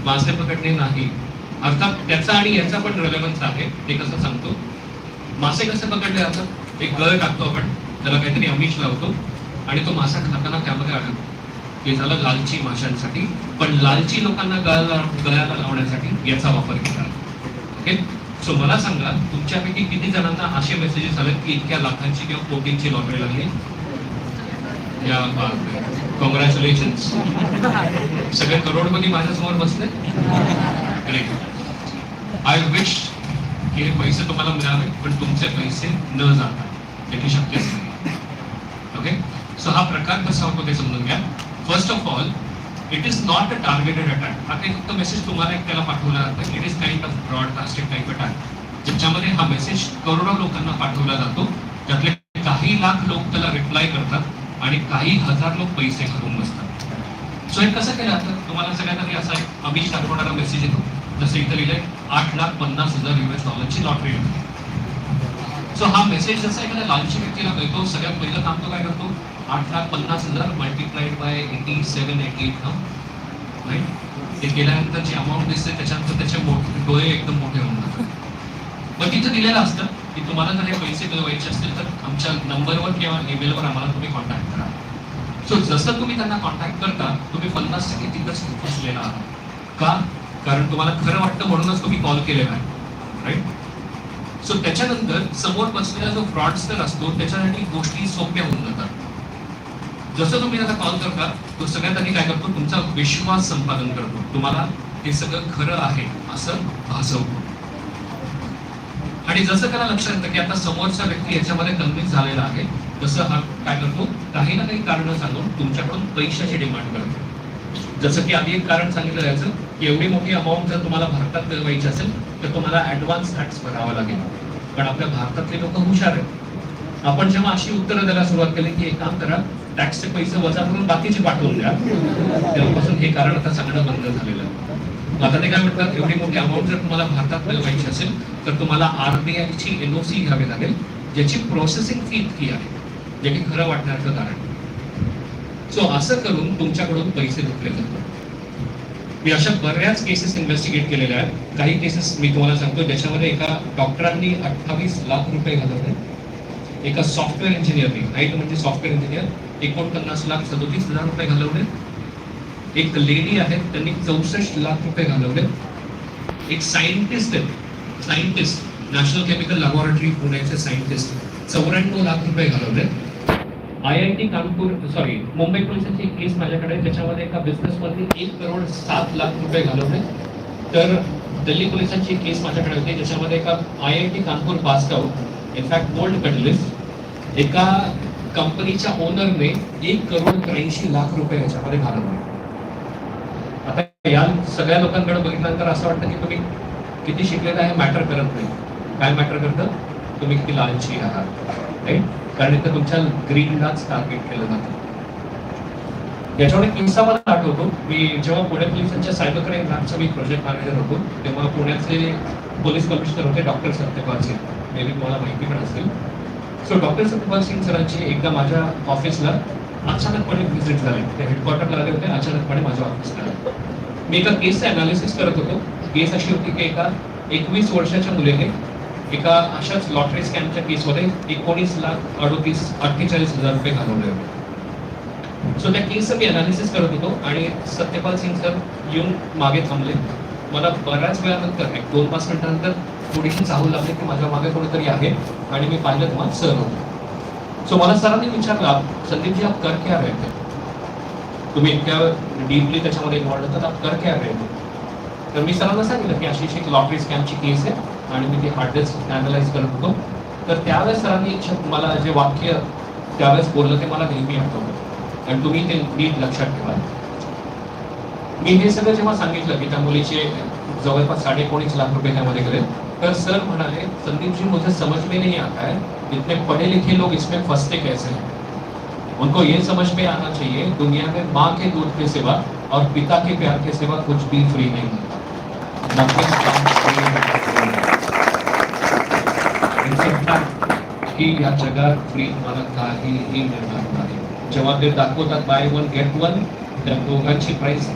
मासे पकडणे नाही. अर्थात त्याचा आणि याचा पण रेलेव्हन्स आहे. ते कसं सांगतो. मासे कसे पकडले जातात, एक गळ टाकतो आपण, त्याला काहीतरी आमिष लावतो आणि तो मासा खाताना त्यामध्ये आढळतो. हे झालं लालची माशांसाठी. पण लालची लोकांना गळ्याला लावण्यासाठी याचा वापर केला. ओके, सो मला सांगा, तुमच्यापैकी किती जणांना असे मेसेजेस आले की इतक्या लाखांची किंवा कोटींची लॉटरी लागली? या कॉंग्रॅच्युलेशन. सगळे करोडपती माझ्यासमोर बसले. ग्रेट. आय विश की हे पैसे तुम्हाला मिळावे, पण तुमचे पैसे न जाता, याची शक्यच नाही. ओके, सो हा प्रकार कसा होतो ते समजून घ्या. First of all, it is not a targeted attack. हा काही फक्त मेसेज तुम्हाला एकट्याला पाठवला जातो. It is kind of broadcasted type attack, ज्याच्यामध्ये हा मेसेज करोडो लोकांना पाठवला जातो. त्यातले काही लाख लोक त्याला रिप्लाय करतात आणि काही हजार लोक पैसे घालून बसतात. सो हे कसं केलं जातं, तुम्हाला सगळ्यांना असा एक आमिष दाखवणारा मेसेज येतो. जसं इथं लिहिलंय $8,50,000 US लॉटरी. सो हा मेसेज जसा एखाद्या लालची व्यक्तीला कळतो, सगळ्यात पहिलं काम तो काय करतो, 8,50,000 मल्टिप्लाइड बाय 87-88 राईट. ते केल्यानंतर जी अमाऊंट दिसते त्याच्यानंतर त्याचे डोळे एकदम मोठे होऊन जातात. मग तिथं दिलेलं असतं की तुम्हाला जर हे पैसे मिळवायचे असतील तर आमच्या नंबरवर किंवा ईमेलवर आम्हाला तुम्ही कॉन्टॅक्ट करा. सो जसं तुम्ही त्यांना कॉन्टॅक्ट करता, तुम्ही 50% तिथंच फसलेला आहात. का? कारण तुम्हाला खरं वाटतं म्हणूनच तुम्ही कॉल केलेला आहे. राईट. सो त्याच्यानंतर समोर बसलेला जो फ्रॉडस्टर असतो त्याच्यासाठी गोष्टी सोप्या होऊन जातात. जसं तुम्ही त्याला कॉल करता, तो सगळ्यात आधी काय करतो, तुमचा विश्वास संपादन करतो. तुम्हाला हे सगळं खरं आहे असं भासवतो. आणि जसं त्याला लक्षात येतं की आता समोरचा व्यक्ती याच्यामध्ये कन्व्हिन्स झालेला आहे, तसं हा काय करतो, काही ना काही कारण सांगून तुमच्याकडून पैशाची डिमांड करतो. जसं की आधी एक कारण सांगितलं जायचं की एवढी मोठी अमाऊंट जर तुम्हाला भारतात मिळवायची असेल तर तुम्हाला ऍडव्हान्स टॅक्स भरावा लागेल. पण आपल्या भारतातले लोक हुशार आहेत. आपण जेव्हा अशी उत्तरं द्यायला सुरुवात केली की एक काम करा, टॅक्सचे पैसे वजा करून बाकीचे पाठवून द्या, तेव्हापासून हे कारण आता सांगणं बंद झालेलं आहे. आता ते काय म्हणतात, एवढी मोठी अमाऊंट जर तुम्हाला भारतात मिळवायची असेल तर तुम्हाला RBI ची NOC घ्यावी लागेल, ज्याची प्रोसेसिंग फी इतकी आहे, जे की खरं वाटण्याचं कारण. सो असं करून तुमच्याकडून पैसे लुटले जातात. मी अशा बऱ्याच केसेस इन्व्हेस्टिगेट केलेल्या आहेत. काही केसेस मी तुम्हाला सांगतो ज्याच्यामध्ये एका डॉक्टरांनी 28 लाख रुपये घालवले. एका सॉफ्टवेअर इंजिनियरने, राईट म्हणजे सॉफ्टवेअर इंजिनियर, 49,37,000 रुपये घालवले. एक लेडी आहे, त्यांनी 64 लाख रुपये घालवले. एक सायंटिस्ट आहे, सायंटिस्ट नॅशनल केमिकल लॅबोरेटरी पुण्याचे सायंटिस्ट, 94 लाख रुपये घालवले. IIT कानपूर मुंबई पोलिसांची एक केस माझ्याकडे, त्याच्यामध्ये एका बिझनेसमधले 1,07,00,000 रुपये घालवले. तर दिल्ली पोलिसांची एक केस माझ्याकडे होती, ज्याच्यामध्ये एका IIT Kanpur pass out, in fact gold medalist, एका कंपनीच्या ओनरने 1,83,00,000 रुपये याच्यामध्ये घालवले. आता या सगळ्या लोकांकडे बघितल्यानंतर असं वाटतं की तुम्ही किती शिकलेला आहे मॅटर करत नाही. काय मॅटर करतं, तुम्ही किती लालची आहात. राईट. कारण इथं तुमच्या ग्रीनलाच टार्गेट केलं जातं. याच्यावर एक किस्सा मला आठवतो. मी जेव्हा पुणे पोलिसांच्या सायबर क्राईम ब्रांचचा मी प्रोजेक्ट मॅनेजर होतो, तेव्हा पुण्याचे पोलीस कमिशनर होते doctor Satyapal Singh. Maybe तुम्हाला माहिती पण असेल. सो डॉक्टर सत्यपाल सिंग सरांची एकदा माझ्या ऑफिसला अचानकपणे व्हिजिट झाली. ते हेडक्वार्टरला आले होते, अचानकपणे माझ्या ऑफिसला आले. मी एका केसचं अनालिसिस करत होतो. केस अशी होती की एका 21 वर्षाच्या मुलीने एका अशाच लॉटरी स्कॅमच्या केसमध्ये 19,48,000 रुपये घालवले होते. सो त्या केसचं मी अनालिसिस करत होतो आणि सत्यपाल सिंग सर येऊन मागे थांबले. मला बऱ्याच वेळानंतर, 1-2-5 मिनिटांनंतर थोडीशी चाहूल लागली की माझ्या मागे कोणीतरी आहे आणि मी पाहिलं तेव्हा सर होते. सो मला सरांनी विचारलं, संदीपजी आप कर क्या रहे थे? तुम्ही इतक्या डीपली त्याच्यामध्ये इन्व्हॉल्व होतात, आप कर क्या रहे थे? तर मी सरांना सांगितलं की अशी एक लॉटरी स्कॅमची केस आहे आणि मी ती हार्ड डिस्क अॅनलाइज करत होतो. तर त्यावेळेस सरांनी मला जे वाक्य त्यावेळेस बोललं ते मला नेहमी आठवतं आणि तुम्ही ते नीट लक्षात ठेवा. मी हे सगळं जेव्हा सांगितलं की त्या मुलीचे जवळपास 19.5 लाख रुपये त्यामध्ये गेले, तर सर म्हणाले, संदीप जी मुझे समझ में नहीं आता है इतने पढ़े लिखे लोग इसमें फंसते कैसे हैं. उनको ये समझ में आना चाहिए दुनिया में माँ के दूध के सिवा और पिता के प्यार के सिवा कुछ भी फ्री नहीं है. की या जगात फ्री तुम्हाला काहीही मिळणार नाही. जेव्हा ते दाखवतात बाय वन गेट वन, त्या दोघांची प्राइस